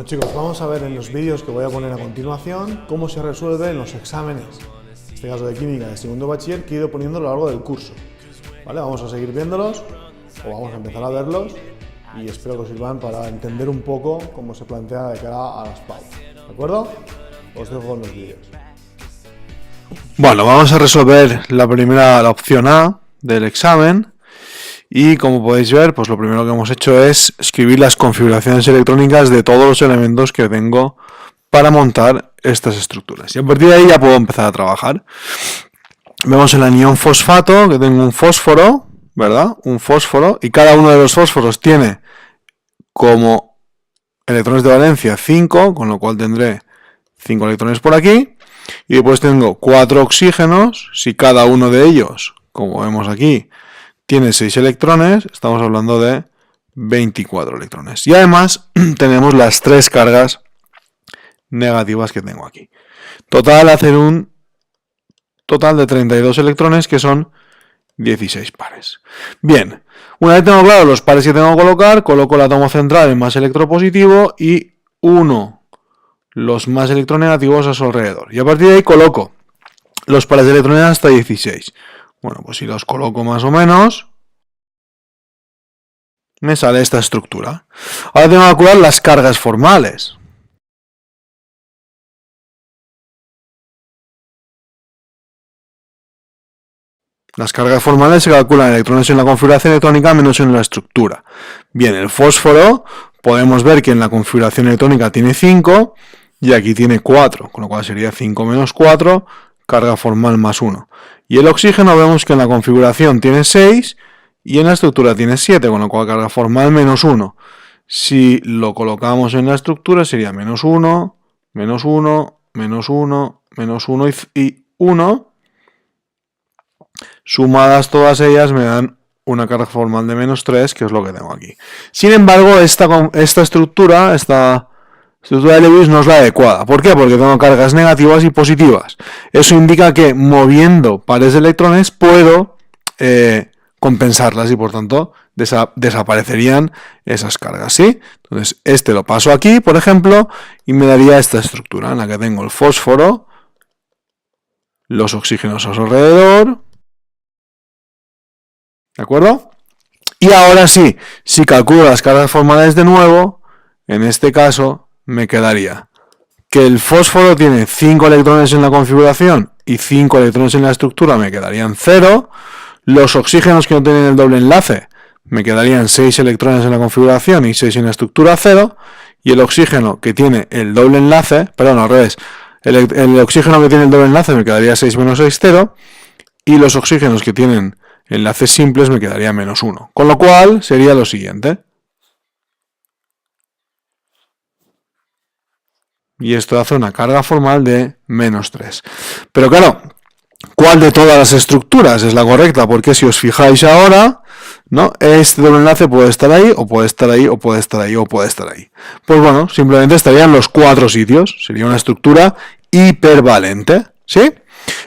Bueno chicos, vamos a ver en los vídeos que voy a poner a continuación cómo se resuelven los exámenes, en este caso de química de segundo bachiller, que he ido poniendo a lo largo del curso. ¿Vale? Vamos a seguir viéndolos, o vamos a empezar a verlos, y espero que os sirvan para entender un poco cómo se plantea de cara a las pautas. ¿De acuerdo? Os dejo con los vídeos. Bueno, vamos a resolver la opción A del examen. Y como podéis ver, pues lo primero que hemos hecho es escribir las configuraciones electrónicas de todos los elementos que tengo para montar estas estructuras. Y a partir de ahí ya puedo empezar a trabajar. Vemos el anión fosfato, que tengo un fósforo, ¿verdad? Un fósforo, y cada uno de los fósforos tiene como electrones de valencia 5, con lo cual tendré 5 electrones por aquí. Y después tengo 4 oxígenos, si cada uno de ellos, como vemos aquí, tiene 6 electrones, estamos hablando de 24 electrones. Y además tenemos las 3 cargas negativas que tengo aquí. Total, hacer un total de 32 electrones, que son 16 pares. Bien, una vez tengo claro los pares que tengo que colocar, coloco el átomo central en más electropositivo y uno los más electronegativos a su alrededor. Y a partir de ahí coloco los pares de electrones hasta 16. Bueno, pues si los coloco más o menos, me sale esta estructura. Ahora tengo que calcular las cargas formales. Las cargas formales se calculan electrones en la configuración electrónica menos en la estructura. Bien, el fósforo, podemos ver que en la configuración electrónica tiene 5 y aquí tiene 4, con lo cual sería 5 menos 4, carga formal más 1. Y el oxígeno vemos que en la configuración tiene 6 y en la estructura tiene 7, con lo cual carga formal menos 1. Si lo colocamos en la estructura sería menos 1, menos 1, menos 1, menos 1 y 1. Sumadas todas ellas me dan una carga formal de menos 3, que es lo que tengo aquí. Sin embargo, esta estructura de Lewis no es la adecuada. ¿Por qué? Porque tengo cargas negativas y positivas. Eso indica que moviendo pares de electrones puedo compensarlas y por tanto desaparecerían esas cargas, ¿sí? Entonces este lo paso aquí, por ejemplo, y me daría esta estructura en la que tengo el fósforo, los oxígenos a su alrededor, ¿de acuerdo? Y ahora sí, si calculo las cargas formales de nuevo, en este caso me quedaría que el fósforo tiene 5 electrones en la configuración y 5 electrones en la estructura, me quedarían 0. Los oxígenos que no tienen el doble enlace, me quedarían 6 electrones en la configuración y 6 en la estructura, 0. Y el oxígeno que tiene el doble enlace, perdón, al revés, el oxígeno que tiene el doble enlace me quedaría 6 menos 6, 0. Y los oxígenos que tienen enlaces simples me quedaría menos 1. Con lo cual sería lo siguiente. Y esto hace una carga formal de menos 3. Pero claro, ¿cuál de todas las estructuras es la correcta? Porque si os fijáis ahora, ¿no? Este doble enlace puede estar ahí, o puede estar ahí, o puede estar ahí, o puede estar ahí. Pues bueno, simplemente estarían los 4 sitios. Sería una estructura hipervalente, ¿sí?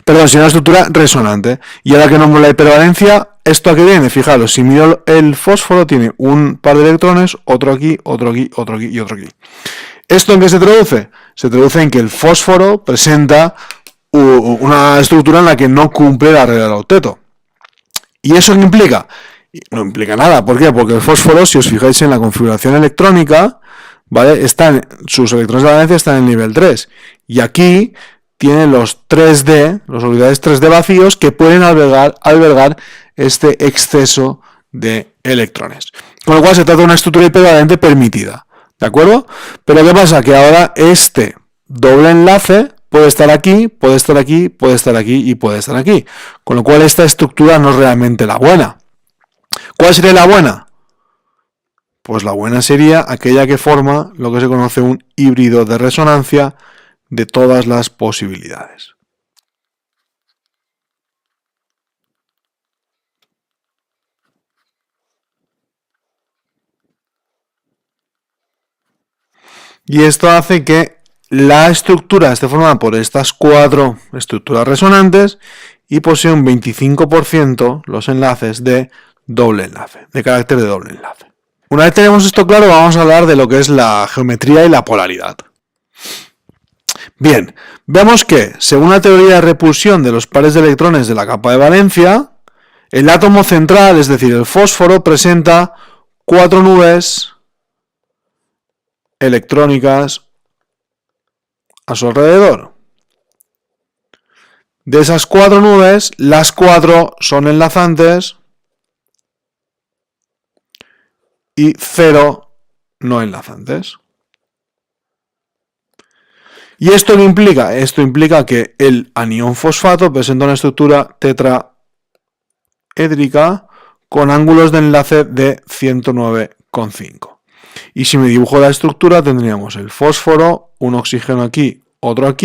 Perdón, sería una estructura resonante. Y ahora que nombro la hipervalencia, ¿esto a qué viene? Fijaros, si miro el fósforo, tiene un par de electrones, otro aquí, otro aquí, otro aquí y otro aquí. ¿Esto en qué se traduce? Se traduce en que el fósforo presenta una estructura en la que no cumple la regla del octeto. ¿Y eso qué implica? No implica nada. ¿Por qué? Porque el fósforo, si os fijáis en la configuración electrónica, ¿vale? Sus electrones de valencia están en el nivel 3. Y aquí tiene los 3D, los orbitales 3D vacíos, que pueden albergar este exceso de electrones. Con lo cual se trata de una estructura hipervalente permitida. ¿De acuerdo? Pero ¿qué pasa? Que ahora este doble enlace puede estar aquí, puede estar aquí, puede estar aquí y puede estar aquí. Con lo cual esta estructura no es realmente la buena. ¿Cuál sería la buena? Pues la buena sería aquella que forma lo que se conoce un híbrido de resonancia de todas las posibilidades. Y esto hace que la estructura esté formada por estas 4 estructuras resonantes y posee un 25% los enlaces de doble enlace, de carácter de doble enlace. Una vez tenemos esto claro, vamos a hablar de lo que es la geometría y la polaridad. Bien, vemos que, según la teoría de repulsión de los pares de electrones de la capa de valencia, el átomo central, es decir, el fósforo, presenta 4 nubes electrónicas a su alrededor. De esas 4 nubes, las 4 son enlazantes y 0 no enlazantes. ¿Y esto qué implica? Esto implica que el anión fosfato presenta una estructura tetraédrica con ángulos de enlace de 109,5. Y si me dibujo la estructura, tendríamos el fósforo, un oxígeno aquí, otro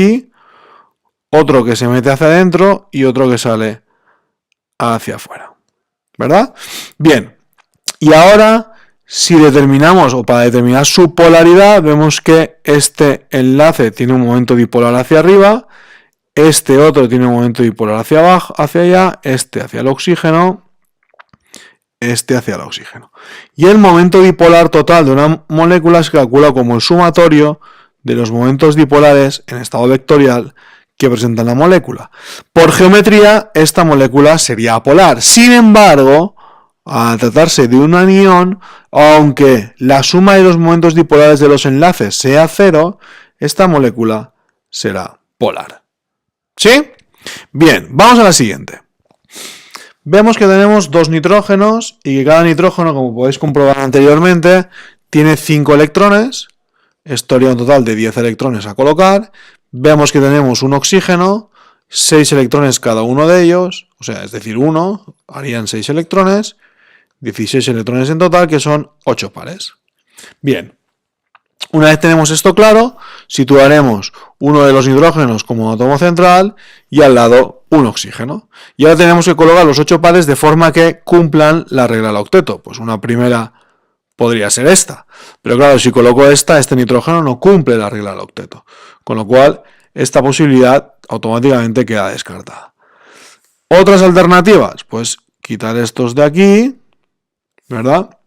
que se mete hacia adentro y otro que sale hacia afuera. ¿Verdad? Bien. Y ahora, si determinamos, o para determinar su polaridad, vemos que este enlace tiene un momento dipolar hacia arriba, este otro tiene un momento dipolar hacia abajo, hacia allá, este hacia el oxígeno, este hacia el oxígeno. Y el momento dipolar total de una molécula se calcula como el sumatorio de los momentos dipolares en estado vectorial que presenta la molécula. Por geometría, esta molécula sería apolar. Sin embargo, al tratarse de un anión, aunque la suma de los momentos dipolares de los enlaces sea 0, esta molécula será polar. ¿Sí? Bien, vamos a la siguiente. Vemos que tenemos 2 nitrógenos y que cada nitrógeno, como podéis comprobar anteriormente, tiene 5 electrones. Esto haría un total de 10 electrones a colocar. Vemos que tenemos un oxígeno, 6 electrones cada uno de ellos, o sea, es decir, 1, harían 6 electrones, 16 electrones en total, que son 8 pares. Bien, una vez tenemos esto claro, situaremos uno de los hidrógenos como átomo central y al lado un oxígeno. Y ahora tenemos que colocar los 8 pares de forma que cumplan la regla del octeto. Pues una primera podría ser esta, pero claro, si coloco esta, este nitrógeno no cumple la regla del octeto, con lo cual esta posibilidad automáticamente queda descartada. Otras alternativas, pues quitar estos de aquí, ¿verdad?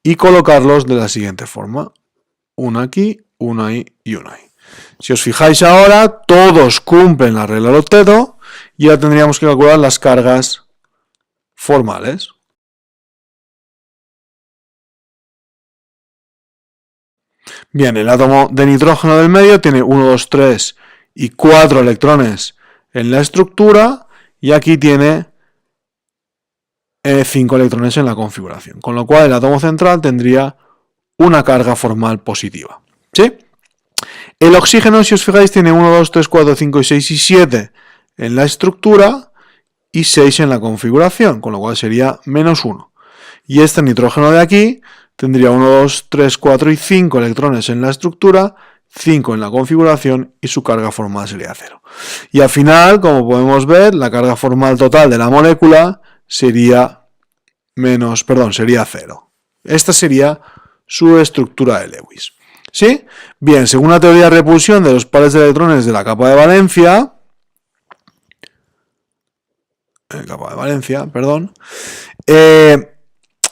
Y colocarlos de la siguiente forma. Uno aquí, uno ahí y uno ahí. Si os fijáis ahora, todos cumplen la regla del octeto y ya tendríamos que calcular las cargas formales. Bien, el átomo de nitrógeno del medio tiene 1, 2, 3 y 4 electrones en la estructura y aquí tiene 5 electrones en la configuración, con lo cual el átomo central tendría una carga formal positiva. ¿Sí? El oxígeno, si os fijáis, tiene 1, 2, 3, 4, 5, 6 y 7 en la estructura y 6 en la configuración, con lo cual sería menos 1. Y este nitrógeno de aquí tendría 1, 2, 3, 4 y 5 electrones en la estructura, 5 en la configuración y su carga formal sería 0. Y al final, como podemos ver, la carga formal total de la molécula sería sería 0. Esta sería su estructura de Lewis. ¿Sí? Bien, según la teoría de repulsión de los pares de electrones de la capa de valencia,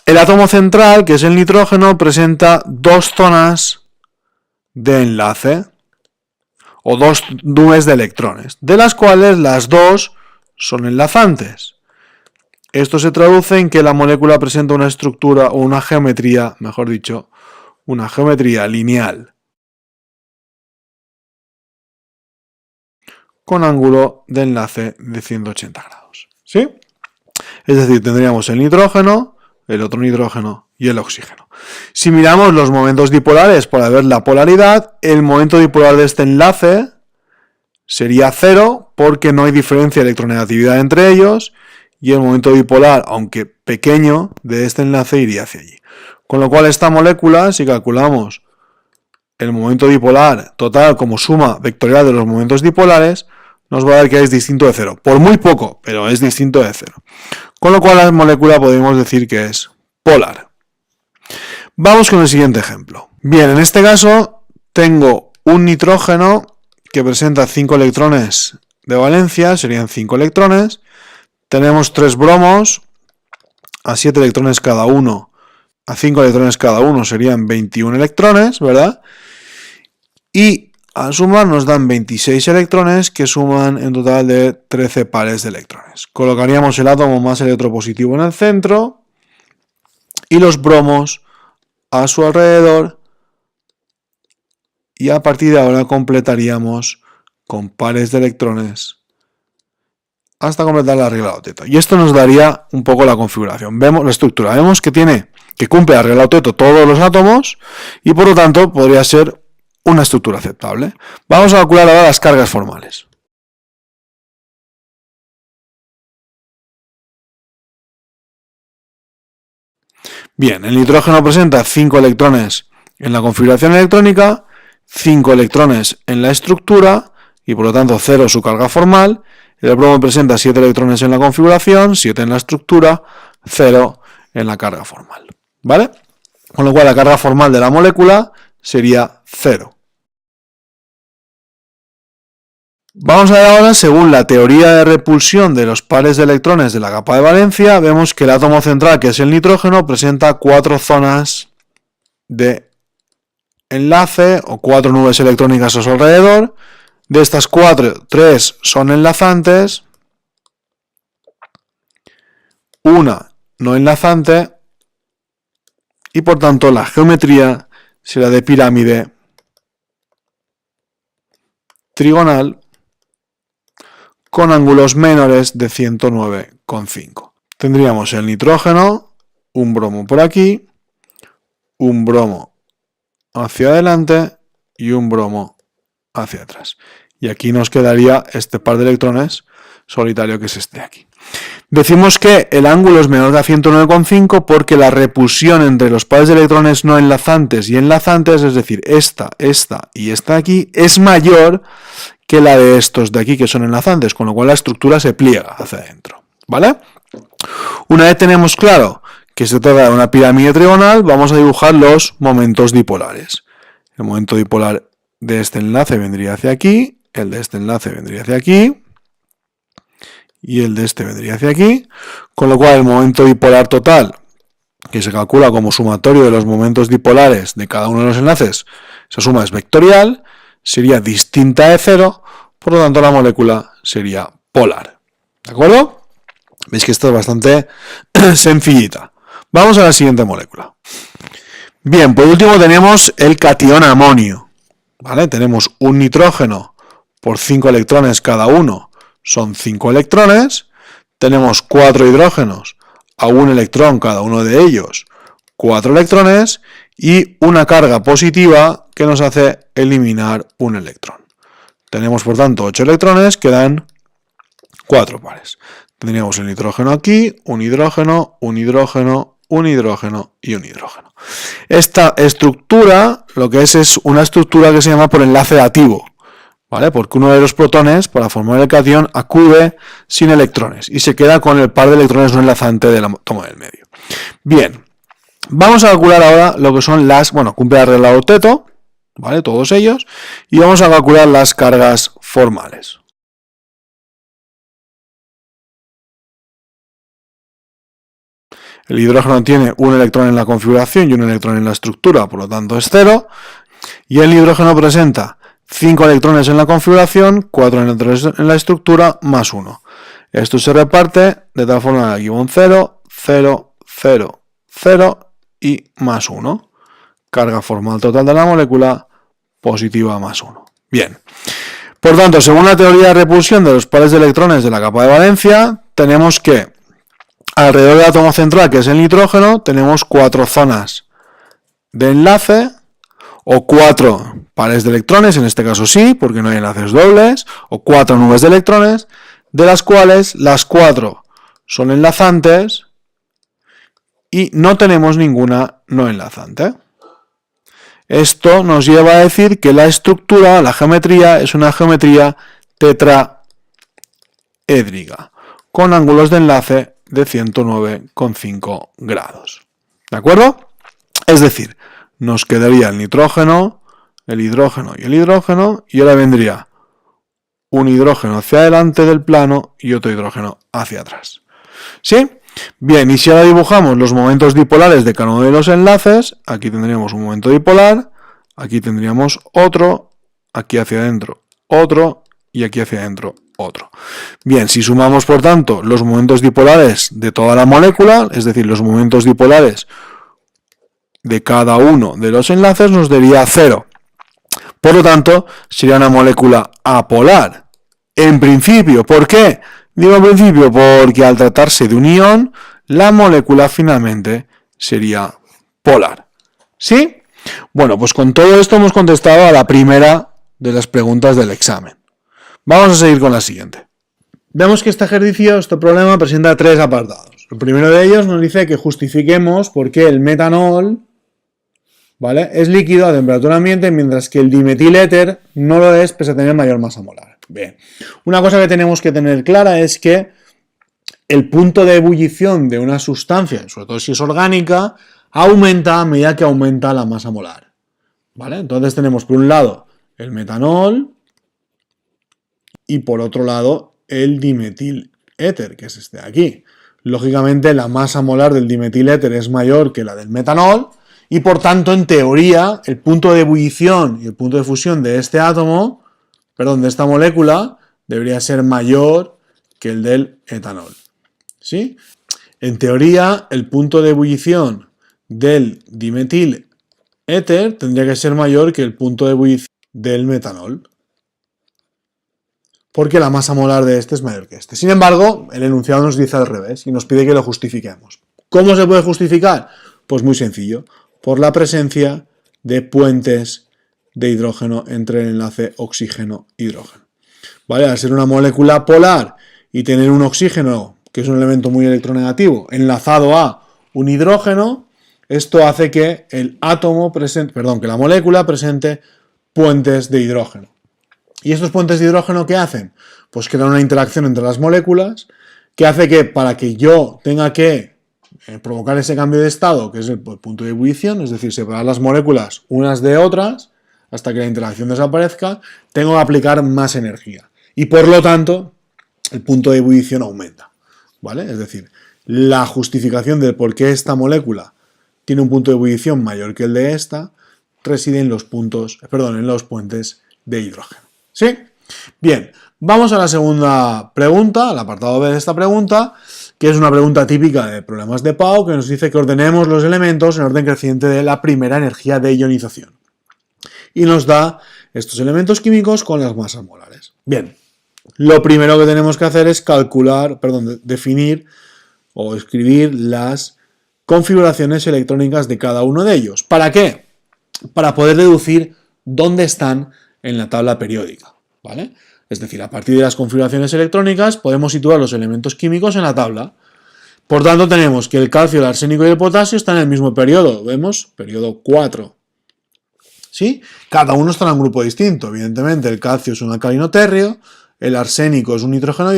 el átomo central, que es el nitrógeno, presenta 2 zonas de enlace o 2 nubes de electrones, de las cuales las 2 son enlazantes. Esto se traduce en que la molécula presenta una estructura o una geometría, mejor dicho, una geometría lineal con ángulo de enlace de 180 grados. ¿Sí? Es decir, tendríamos el nitrógeno, el otro nitrógeno y el oxígeno. Si miramos los momentos dipolares para ver la polaridad, el momento dipolar de este enlace sería 0 porque no hay diferencia de electronegatividad entre ellos y el momento dipolar, aunque pequeño, de este enlace iría hacia allí. Con lo cual esta molécula, si calculamos el momento dipolar total como suma vectorial de los momentos dipolares, nos va a dar que es distinto de 0. Por muy poco, pero es distinto de 0. Con lo cual la molécula podemos decir que es polar. Vamos con el siguiente ejemplo. Bien, en este caso tengo un nitrógeno que presenta 5 electrones de valencia, serían 5 electrones. Tenemos 3 bromos a 7 electrones cada uno a 5 electrones cada uno serían 21 electrones, ¿verdad? Y al sumar nos dan 26 electrones que suman en total de 13 pares de electrones. Colocaríamos el átomo más electropositivo en el centro y los bromos a su alrededor, y a partir de ahora completaríamos con pares de electrones hasta completar la regla de octeto. Y esto nos daría un poco la configuración. Vemos la estructura, vemos que cumple la regla de octeto todos los átomos y por lo tanto podría ser una estructura aceptable. Vamos a calcular ahora las cargas formales. Bien, el nitrógeno presenta 5 electrones en la configuración electrónica, 5 electrones en la estructura y por lo tanto 0 su carga formal. El bromo presenta 7 electrones en la configuración, 7 en la estructura, 0 en la carga formal. ¿Vale? Con lo cual la carga formal de la molécula sería 0. Vamos a ver ahora, según la teoría de repulsión de los pares de electrones de la capa de valencia, vemos que el átomo central, que es el nitrógeno, presenta 4 zonas de enlace o 4 nubes electrónicas a su alrededor. De estas 4, 3 son enlazantes, una no enlazante y por tanto la geometría será de pirámide trigonal con ángulos menores de 109,5. Tendríamos el nitrógeno, un bromo por aquí, un bromo hacia adelante y un bromo hacia atrás. Y aquí nos quedaría este par de electrones solitario que es este de aquí. Decimos que el ángulo es menor de 109,5 porque la repulsión entre los pares de electrones no enlazantes y enlazantes, es decir, esta y esta de aquí, es mayor que la de estos de aquí que son enlazantes, con lo cual la estructura se pliega hacia adentro, ¿vale? Una vez tenemos claro que se trata de una pirámide trigonal, vamos a dibujar los momentos dipolares. El momento dipolar de este enlace vendría hacia aquí, el de este enlace vendría hacia aquí, y el de este vendría hacia aquí, con lo cual el momento dipolar total, que se calcula como sumatorio de los momentos dipolares de cada uno de los enlaces, esa suma es vectorial, sería distinta de 0, por lo tanto la molécula sería polar. ¿De acuerdo? Veis que esto es bastante sencillita. Vamos a la siguiente molécula. Bien, por último tenemos el catión amonio. ¿Vale? Tenemos un nitrógeno por 5 electrones cada uno, son 5 electrones. Tenemos 4 hidrógenos a 1 electrón cada uno de ellos, 4 electrones, y una carga positiva que nos hace eliminar un electrón. Tenemos por tanto 8 electrones que dan 4 pares. Tendríamos el nitrógeno aquí, un hidrógeno, un hidrógeno, un hidrógeno y un hidrógeno. Esta estructura, lo que es una estructura que se llama por enlace dativo, ¿vale? Porque uno de los protones, para formar el catión, acude sin electrones y se queda con el par de electrones no enlazante del átomo del medio. Bien, vamos a calcular ahora lo que son cumple la regla de octeto, ¿vale? Todos ellos, y vamos a calcular las cargas formales. El hidrógeno tiene un electrón en la configuración y un electrón en la estructura, por lo tanto es 0. Y el hidrógeno presenta 5 electrones en la configuración, 4 electrones en la estructura, más 1. Esto se reparte de tal forma que aquí va un 0, 0, 0, 0 y más 1. Carga formal total de la molécula, positiva más 1. Bien. Por tanto, según la teoría de repulsión de los pares de electrones de la capa de valencia, tenemos que alrededor del átomo central, que es el nitrógeno, tenemos 4 zonas de enlace, o 4 pares de electrones, en este caso sí, porque no hay enlaces dobles, o 4 nubes de electrones, de las cuales las 4 son enlazantes y no tenemos ninguna no enlazante. Esto nos lleva a decir que la estructura, la geometría, es una geometría tetraédrica, con ángulos de enlace de 109,5 grados. ¿De acuerdo? Es decir, nos quedaría el nitrógeno, el hidrógeno y el hidrógeno, y ahora vendría un hidrógeno hacia adelante del plano y otro hidrógeno hacia atrás. ¿Sí? Bien, y si ahora dibujamos los momentos dipolares de cada uno de los enlaces, aquí tendríamos un momento dipolar, aquí tendríamos otro, aquí hacia adentro otro y aquí hacia adentro otro. Bien, si sumamos por tanto los momentos dipolares de toda la molécula, es decir, los momentos dipolares de cada uno de los enlaces, nos daría 0. Por lo tanto, sería una molécula apolar. En principio, ¿por qué? Digo en principio porque al tratarse de un ion, la molécula finalmente sería polar. ¿Sí? Bueno, pues con todo esto hemos contestado a la primera de las preguntas del examen. Vamos a seguir con la siguiente. Vemos que este ejercicio, este problema, presenta 3 apartados. El primero de ellos nos dice que justifiquemos por qué el metanol, ¿vale?, es líquido a temperatura ambiente, mientras que el dimetiléter no lo es, pese a tener mayor masa molar. Bien, una cosa que tenemos que tener clara es que el punto de ebullición de una sustancia, sobre todo si es orgánica, aumenta a medida que aumenta la masa molar, ¿vale? Entonces tenemos por un lado el metanol y por otro lado el dimetiléter, que es este de aquí. Lógicamente la masa molar del dimetiléter es mayor que la del metanol y por tanto en teoría el punto de ebullición y el punto de fusión de este átomo, de esta molécula, debería ser mayor que el del etanol. ¿Sí? En teoría el punto de ebullición del dimetiléter tendría que ser mayor que el punto de ebullición del metanol, porque la masa molar de este es mayor que este. Sin embargo, el enunciado nos dice al revés y nos pide que lo justifiquemos. ¿Cómo se puede justificar? Pues muy sencillo, por la presencia de puentes de hidrógeno entre el enlace oxígeno-hidrógeno. ¿Vale? Al ser una molécula polar y tener un oxígeno, que es un elemento muy electronegativo, enlazado a un hidrógeno, esto hace que el átomo presente, que la molécula presente puentes de hidrógeno. ¿Y estos puentes de hidrógeno qué hacen? Pues crean una interacción entre las moléculas que hace que para que yo tenga que provocar ese cambio de estado, que es el punto de ebullición, es decir, separar las moléculas unas de otras hasta que la interacción desaparezca, tengo que aplicar más energía. Y por lo tanto, el punto de ebullición aumenta, ¿vale? Es decir, la justificación del por qué esta molécula tiene un punto de ebullición mayor que el de esta reside en los puentes de hidrógeno. ¿Sí? Bien, vamos a la segunda pregunta, al apartado B de esta pregunta, que es una pregunta típica de problemas de Pau, que nos dice que ordenemos los elementos en orden creciente de la primera energía de ionización. Y nos da estos elementos químicos con las masas molares. Bien, lo primero que tenemos que hacer es definir o escribir las configuraciones electrónicas de cada uno de ellos. ¿Para qué? Para poder deducir dónde están en la tabla periódica, ¿vale? Es decir, a partir de las configuraciones electrónicas podemos situar los elementos químicos en la tabla. Por tanto, tenemos que el calcio, el arsénico y el potasio están en el mismo periodo. Vemos, periodo 4. ¿Sí? Cada uno está en un grupo distinto. Evidentemente, el calcio es un alcalino térreo, el arsénico es un nitrógeno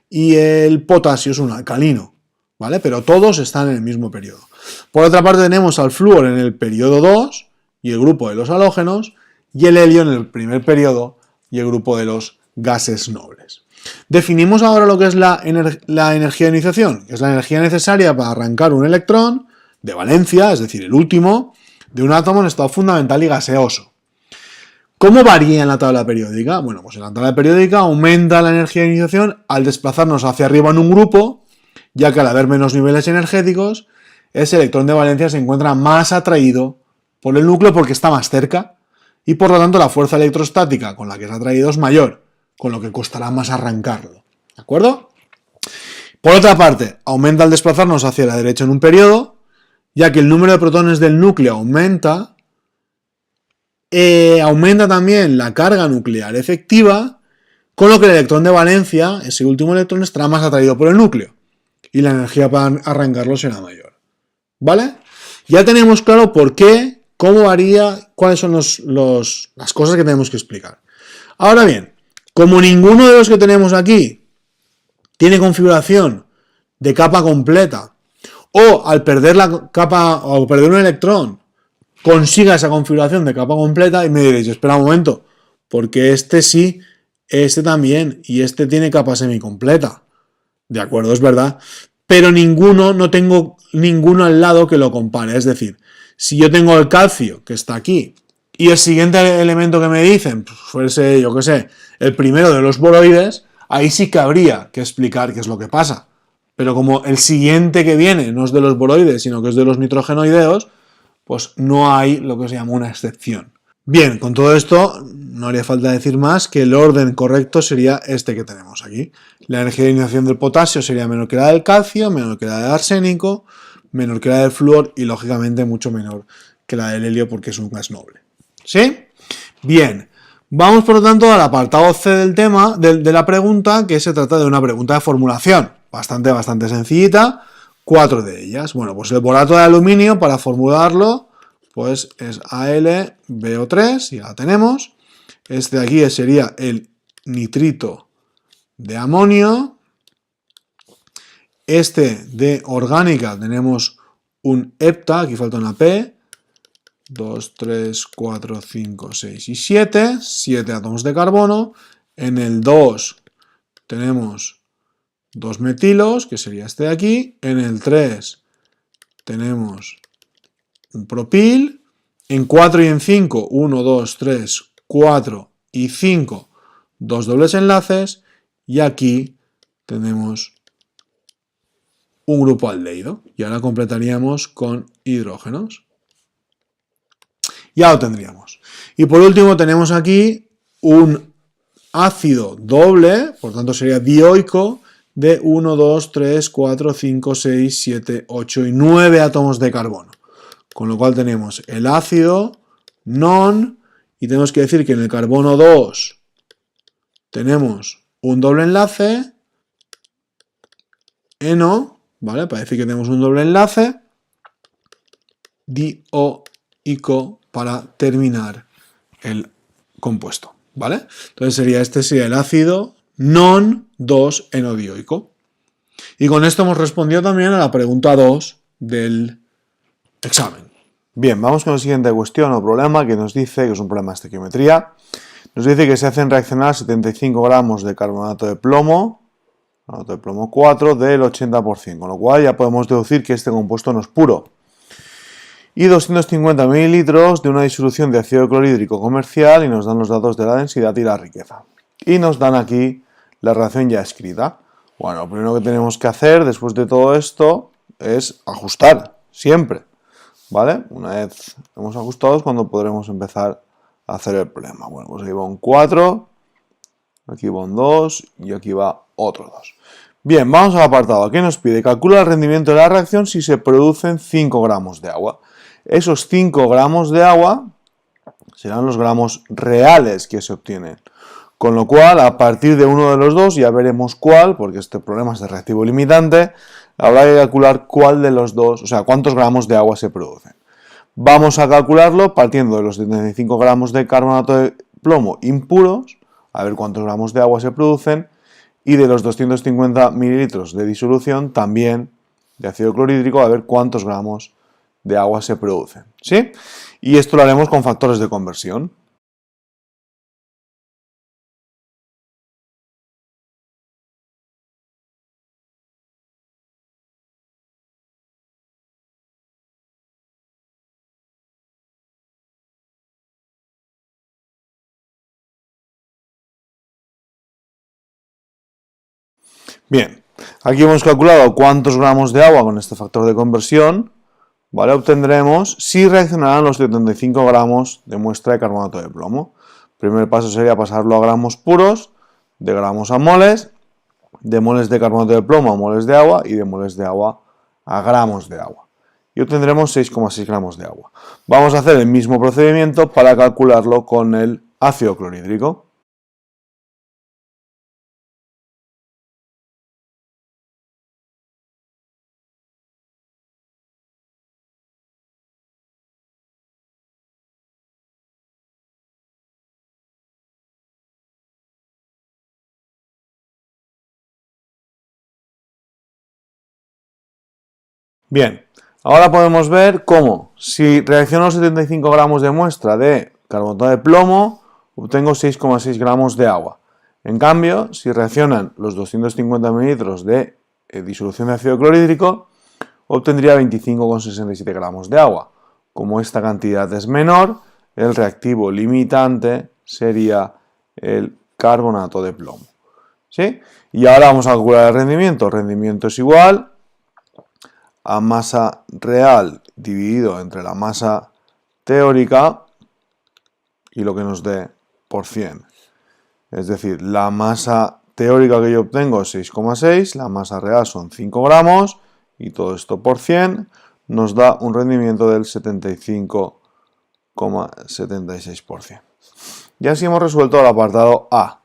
y el potasio es un alcalino, ¿vale? Pero todos están en el mismo periodo. Por otra parte, tenemos al flúor en el periodo 2 y el grupo de los halógenos, y el helio en el primer periodo y el grupo de los gases nobles. Definimos ahora lo que es la energía de ionización, que es la energía necesaria para arrancar un electrón de valencia, es decir, el último, de un átomo en estado fundamental y gaseoso. ¿Cómo varía en la tabla periódica? Bueno, pues en la tabla periódica aumenta la energía de ionización al desplazarnos hacia arriba en un grupo, ya que al haber menos niveles energéticos, ese electrón de valencia se encuentra más atraído por el núcleo porque está más cerca, y por lo tanto la fuerza electrostática con la que es atraído es mayor, con lo que costará más arrancarlo. ¿De acuerdo? Por otra parte, aumenta al desplazarnos hacia la derecha en un periodo, ya que el número de protones del núcleo aumenta, aumenta también la carga nuclear efectiva, con lo que el electrón de valencia, ese último electrón, estará más atraído por el núcleo, y la energía para arrancarlo será mayor. ¿Vale? Ya tenemos claro por qué, cómo varía, cuáles son las cosas que tenemos que explicar. Ahora bien, como ninguno de los que tenemos aquí tiene configuración de capa completa, o al perder la capa o perder un electrón consiga esa configuración de capa completa, y me diréis, espera un momento, porque este sí, este también, y este tiene capa semicompleta. De acuerdo, es verdad, pero no tengo ninguno al lado que lo compare. Es decir, si yo tengo el calcio, que está aquí, y el siguiente elemento que me dicen, pues fuese, yo qué sé, el primero de los boroides, ahí sí que habría que explicar qué es lo que pasa. Pero como el siguiente que viene no es de los boroides, sino que es de los nitrogenoideos, pues no hay lo que se llama una excepción. Bien, con todo esto no haría falta decir más que el orden correcto sería este que tenemos aquí. La energía de ionalización del potasio sería menor que la del calcio, menor que la del arsénico, menor que la del flúor y lógicamente mucho menor que la del helio porque es un gas noble. ¿Sí? Bien, vamos por lo tanto al apartado C del tema, de la pregunta, que se trata de una pregunta de formulación, bastante sencillita, 4 de ellas. Bueno, pues el borato de aluminio, para formularlo, pues es AlBO3, ya la tenemos. Este de aquí sería el nitrito de amonio. Este de orgánica tenemos un hepta, aquí falta una P, 2, 3, 4, 5, 6 y 7, 7 átomos de carbono. En el 2 tenemos 2 metilos, que sería este de aquí. En el 3 tenemos un propil. En 4 y en 5, 1, 2, 3, 4 y 5, 2 dobles enlaces. Y aquí tenemos un grupo aldehído. Y ahora completaríamos con hidrógenos. Ya lo tendríamos. Y por último tenemos aquí un ácido doble, por tanto sería dioico, de 1, 2, 3, 4, 5, 6, 7, 8 y 9 átomos de carbono. Con lo cual tenemos el ácido non, y tenemos que decir que en el carbono 2 tenemos un doble enlace, eno, ¿vale? Para decir que tenemos un doble enlace, dioico, para terminar el compuesto, ¿vale? Entonces sería el ácido non-2-enodioico. Y con esto hemos respondido también a la pregunta 2 del examen. Bien, vamos con la siguiente cuestión o problema que nos dice, que es un problema de estequiometría, nos dice que se hacen reaccionar 75 gramos de carbonato de plomo 4 del 80%, con lo cual ya podemos deducir que este compuesto no es puro. Y 250 mililitros de una disolución de ácido clorhídrico comercial y nos dan los datos de la densidad y la riqueza. Y nos dan aquí la reacción ya escrita. Bueno, lo primero que tenemos que hacer después de todo esto es ajustar, siempre, ¿vale? Una vez hemos ajustado es cuando podremos empezar a hacer el problema. Bueno, pues aquí va un 4, aquí va un 2 y aquí va otro 2. Bien, vamos al apartado. Aquí nos pide calcula el rendimiento de la reacción si se producen 5 gramos de agua. Esos 5 gramos de agua serán los gramos reales que se obtienen. Con lo cual, a partir de uno de los dos, ya veremos cuál, porque este problema es de reactivo limitante, habrá que calcular cuál de los dos, o sea, cuántos gramos de agua se producen. Vamos a calcularlo partiendo de los 75 gramos de carbonato de plomo impuros, a ver cuántos gramos de agua se producen, y de los 250 mililitros de disolución, también de ácido clorhídrico, a ver cuántos gramos de agua se producen, ¿sí? Y esto lo haremos con factores de conversión. Bien, aquí hemos calculado cuántos gramos de agua con este factor de conversión, ¿vale? Obtendremos si reaccionarán los 75 gramos de muestra de carbonato de plomo. El primer paso sería pasarlo a gramos puros, de gramos a moles, de moles de carbonato de plomo a moles de agua y de moles de agua a gramos de agua. Y obtendremos 6,6 gramos de agua. Vamos a hacer el mismo procedimiento para calcularlo con el ácido clorhídrico. Bien, ahora podemos ver cómo, si reacciono 75 gramos de muestra de carbonato de plomo, obtengo 6,6 gramos de agua. En cambio, si reaccionan los 250 mililitros de disolución de ácido clorhídrico, obtendría 25,67 gramos de agua. Como esta cantidad es menor, el reactivo limitante sería el carbonato de plomo. ¿Sí? Y ahora vamos a calcular el rendimiento. El rendimiento es igual a masa real dividido entre la masa teórica y lo que nos dé por 100. Es decir, la masa teórica que yo obtengo es 6,6, la masa real son 5 gramos y todo esto por 100 nos da un rendimiento del 75,76%. Y así hemos resuelto el apartado A.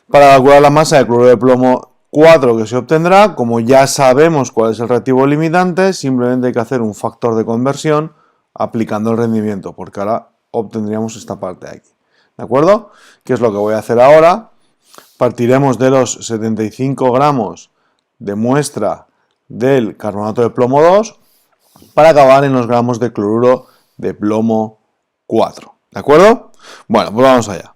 Para calcular la masa de cloruro de plomo 4 que se obtendrá, como ya sabemos cuál es el reactivo limitante, simplemente hay que hacer un factor de conversión aplicando el rendimiento, porque ahora obtendríamos esta parte de aquí. ¿De acuerdo? ¿Qué es lo que voy a hacer ahora? Partiremos de los 75 gramos de muestra del carbonato de plomo 2 para acabar en los gramos de cloruro de plomo 4. ¿De acuerdo? Bueno, pues vamos allá.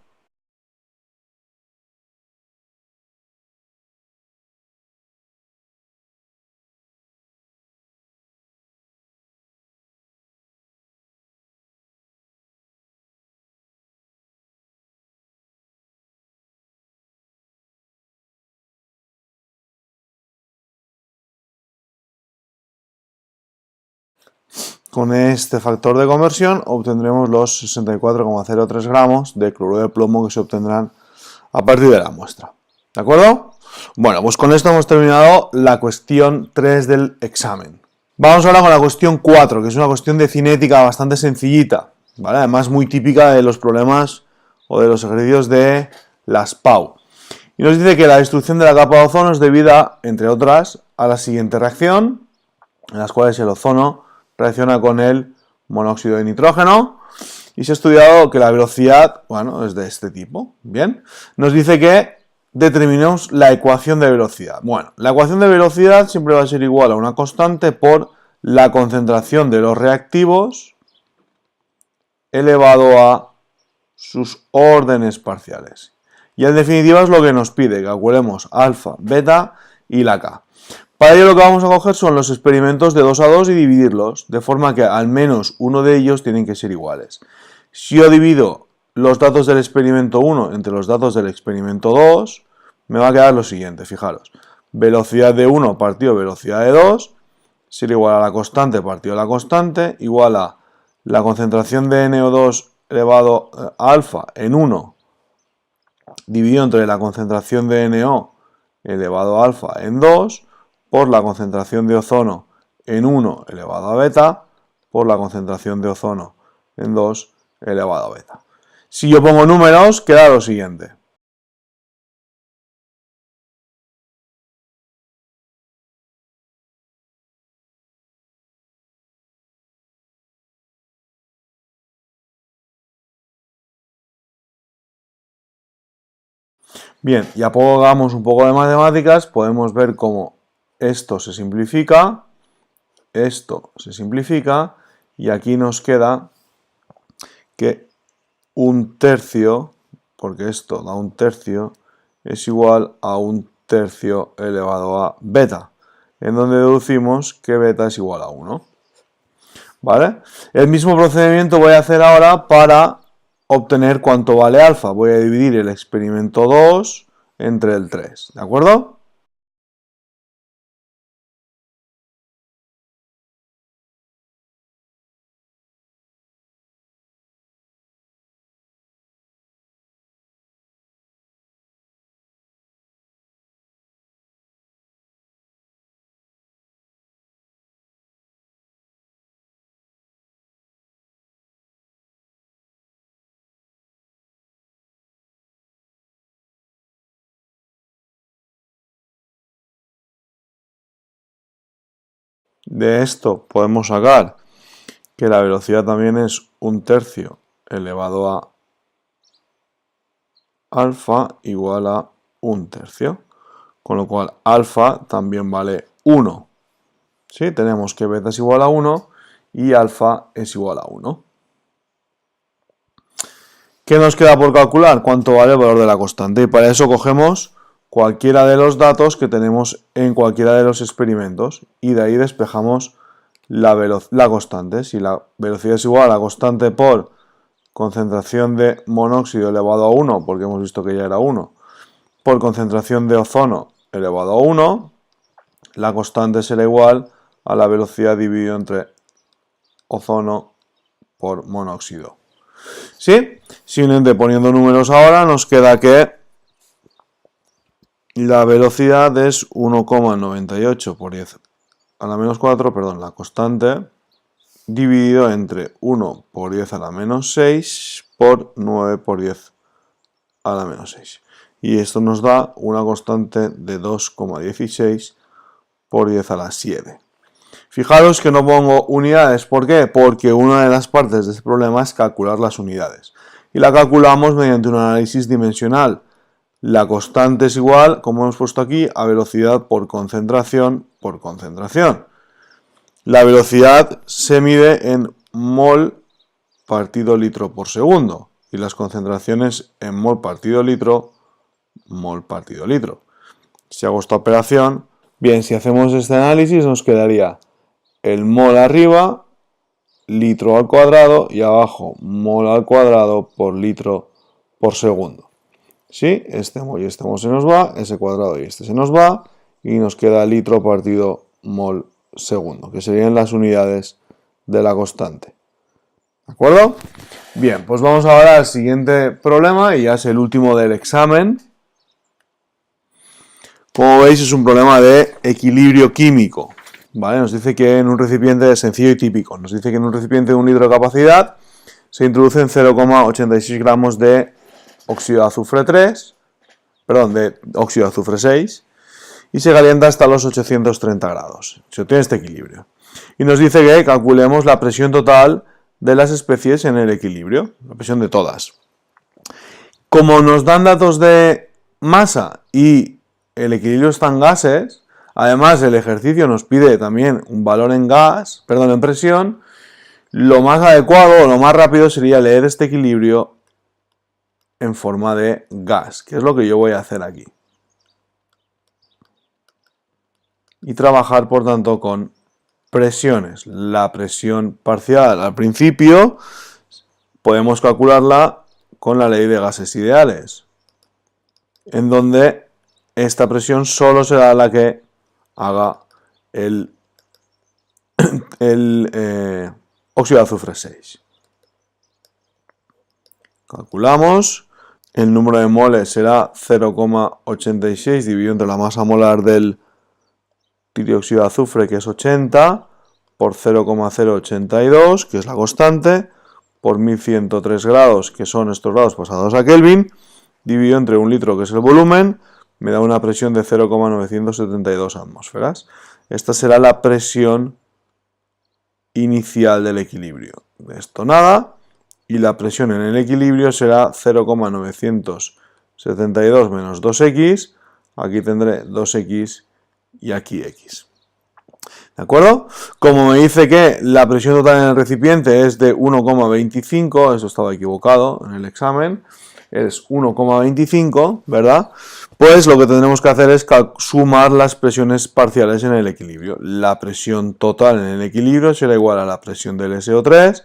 Con este factor de conversión obtendremos los 64,03 gramos de cloruro de plomo que se obtendrán a partir de la muestra. ¿De acuerdo? Bueno, pues con esto hemos terminado la cuestión 3 del examen. Vamos ahora con la cuestión 4, que es una cuestión de cinética bastante sencillita, ¿vale? Además muy típica de los problemas o de los ejercicios de las PAU. Y nos dice que la destrucción de la capa de ozono es debida, entre otras, a la siguiente reacción, en las cuales el ozono reacciona con el monóxido de nitrógeno y se ha estudiado que la velocidad, bueno, es de este tipo. Bien, nos dice que determinemos la ecuación de velocidad. Bueno, la ecuación de velocidad siempre va a ser igual a una constante por la concentración de los reactivos elevado a sus órdenes parciales. Y en definitiva es lo que nos pide, que calculemos alfa, beta y la K. Para ello lo que vamos a coger son los experimentos de 2 a 2 y dividirlos, de forma que al menos uno de ellos tienen que ser iguales. Si yo divido los datos del experimento 1 entre los datos del experimento 2, me va a quedar lo siguiente, fijaros. Velocidad de 1 partido velocidad de 2 será igual a la constante partido la constante, igual a la concentración de NO2 elevado a alfa en 1 dividido entre la concentración de NO elevado a alfa en 2 por la concentración de ozono en 1 elevado a beta por la concentración de ozono en 2 elevado a beta. Si yo pongo números, queda lo siguiente. Bien, y a poco hagamos un poco de matemáticas, podemos ver cómo esto se simplifica, esto se simplifica, y aquí nos queda que un tercio, porque esto da un tercio, es igual a un tercio elevado a beta, en donde deducimos que beta es igual a 1. ¿Vale? El mismo procedimiento voy a hacer ahora para obtener cuánto vale alfa. Voy a dividir el experimento 2 entre el 3, ¿de acuerdo? De esto podemos sacar que la velocidad también es un tercio elevado a alfa igual a un tercio, con lo cual alfa también vale 1. ¿Sí? Tenemos que beta es igual a 1 y alfa es igual a 1. ¿Qué nos queda por calcular? ¿Cuánto vale el valor de la constante? Y para eso cogemos cualquiera de los datos que tenemos en cualquiera de los experimentos y de ahí despejamos la constante. Si la velocidad es igual a la constante por concentración de monóxido elevado a 1, porque hemos visto que ya era 1, por concentración de ozono elevado a 1, la constante será igual a la velocidad dividido entre ozono por monóxido. ¿Sí? Simplemente poniendo números ahora nos queda que la velocidad es 1,98 por 10 a la menos 4, perdón, la constante, dividido entre 1 por 10 a la menos 6 por 9 por 10 a la menos 6. Y esto nos da una constante de 2,16 por 10 a la 7. Fijaros que no pongo unidades, ¿por qué? Porque una de las partes de este problema es calcular las unidades. Y la calculamos mediante un análisis dimensional. La constante es igual, como hemos puesto aquí, a velocidad por concentración por concentración. La velocidad se mide en mol partido litro por segundo y las concentraciones en mol partido litro, mol partido litro. Si hago esta operación, bien, si hacemos este análisis nos quedaría el mol arriba, litro al cuadrado, y abajo mol al cuadrado por litro por segundo. ¿Sí? Este mol y este mol se nos va, ese cuadrado y este se nos va, y nos queda litro partido mol segundo, que serían las unidades de la constante. ¿De acuerdo? Bien, pues vamos ahora al siguiente problema, y ya es el último del examen. Como veis, es un problema de equilibrio químico. ¿Vale? Nos dice que en un recipiente sencillo y típico, nos dice que en un recipiente de 1 litro de capacidad se introducen 0,86 gramos de óxido de azufre 3, perdón, de óxido de azufre 6, y se calienta hasta los 830 grados. Se obtiene este equilibrio. Y nos dice que calculemos la presión total de las especies en el equilibrio, la presión de todas. Como nos dan datos de masa y el equilibrio está en gases, además el ejercicio nos pide también un valor en en presión, lo más adecuado o lo más rápido sería leer este equilibrio en forma de gas, que es lo que yo voy a hacer aquí. Y trabajar, por tanto, con presiones. La presión parcial al principio podemos calcularla con la ley de gases ideales, en donde esta presión solo será la que haga el óxido de azufre 6. Calculamos, el número de moles será 0,86 dividido entre la masa molar del dióxido de azufre, que es 80, por 0,082, que es la constante, por 1103 grados, que son estos grados pasados a Kelvin, dividido entre 1 litro, que es el volumen, me da una presión de 0,972 atmósferas. Esta será la presión inicial del equilibrio. De esto nada, y la presión en el equilibrio será 0,972 menos 2x, aquí tendré 2x y aquí x. ¿De acuerdo? Como me dice que la presión total en el recipiente es de 1,25, eso estaba equivocado en el examen, es 1,25, ¿verdad? Pues lo que tendremos que hacer es sumar las presiones parciales en el equilibrio. La presión total en el equilibrio será igual a la presión del SO3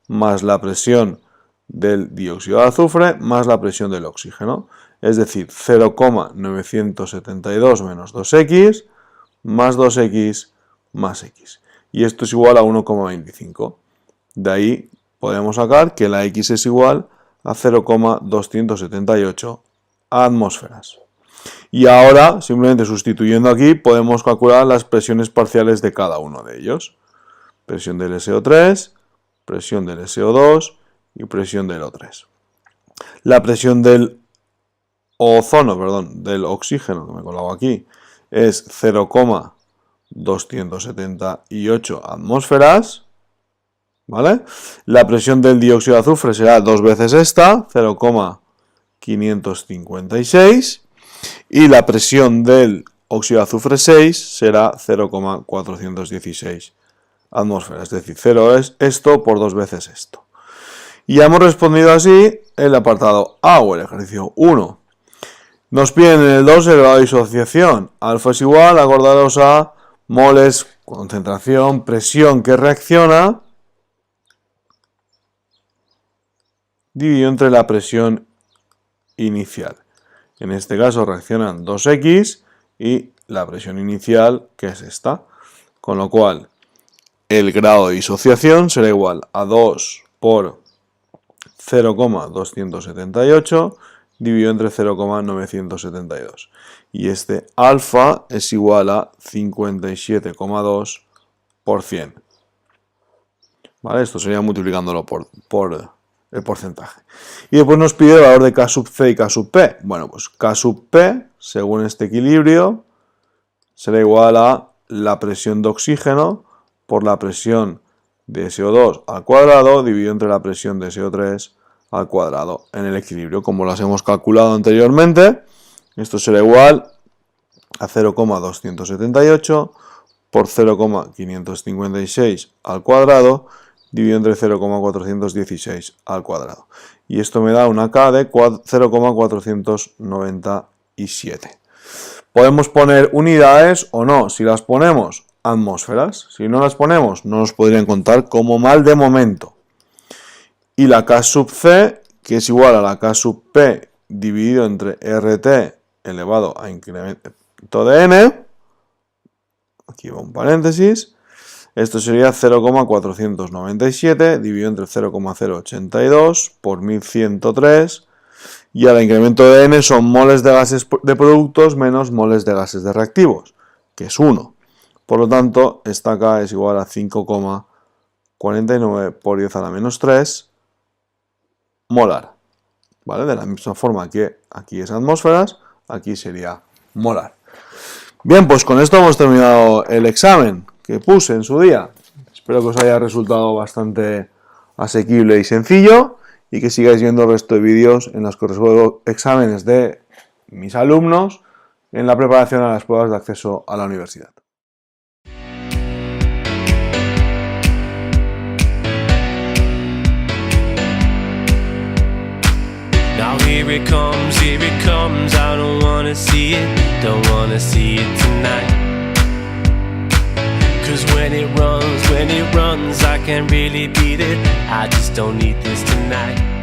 más la presión del dióxido de azufre más la presión del oxígeno. Es decir, 0,972 menos 2x más 2x más x. Y esto es igual a 1,25. De ahí podemos sacar que la x es igual a 0,278 atmósferas. Y ahora, simplemente sustituyendo aquí, podemos calcular las presiones parciales de cada uno de ellos. Presión del SO3, presión del SO2 y presión del O3. La presión del del oxígeno, que me he colado aquí, es 0,278 atmósferas. ¿Vale? La presión del dióxido de azufre será 2 veces esta, 0,556. Y la presión del óxido de azufre 6 será 0,416 atmósferas. Es decir, 0 es esto por 2 veces esto. Y ya hemos respondido así el apartado A o el ejercicio 1. Nos piden en el 2 el grado de disociación. Alfa es igual, acordaros a moles, concentración, presión que reacciona, dividido entre la presión inicial. En este caso reaccionan 2x y la presión inicial, que es esta. Con lo cual, el grado de disociación será igual a 2 por 0,278 dividido entre 0,972. Y este alfa es igual a 57,2%. ¿Vale? Esto sería multiplicándolo por el porcentaje. Y después nos pide el valor de K sub C y K sub P. Bueno, pues K sub P, según este equilibrio, será igual a la presión de oxígeno por la presión de SO2 al cuadrado dividido entre la presión de SO3 al cuadrado en el equilibrio. Como las hemos calculado anteriormente, esto será igual a 0,278 por 0,556 al cuadrado dividido entre 0,416 al cuadrado. Y esto me da una K de 0,497. Podemos poner unidades o no. Si las ponemos, atmósferas. Si no las ponemos, no nos podrían contar como mal de momento. Y la K sub C, que es igual a la K sub P dividido entre RT elevado a incremento de N. Aquí va un paréntesis. Esto sería 0,497 dividido entre 0,082 por 1103. Y al incremento de N son moles de gases de productos menos moles de gases de reactivos, que es 1. Por lo tanto, esta K es igual a 5,49 por 10 a la menos 3 molar. ¿Vale? De la misma forma que aquí es atmósferas, aquí sería molar. Bien, pues con esto hemos terminado el examen que puse en su día. Espero que os haya resultado bastante asequible y sencillo y que sigáis viendo el resto de vídeos en los que resuelvo exámenes de mis alumnos en la preparación a las pruebas de acceso a la universidad. Now here it comes, I don't wanna see it tonight. 'Cause when it runs, I can't really beat it, I just don't need this tonight.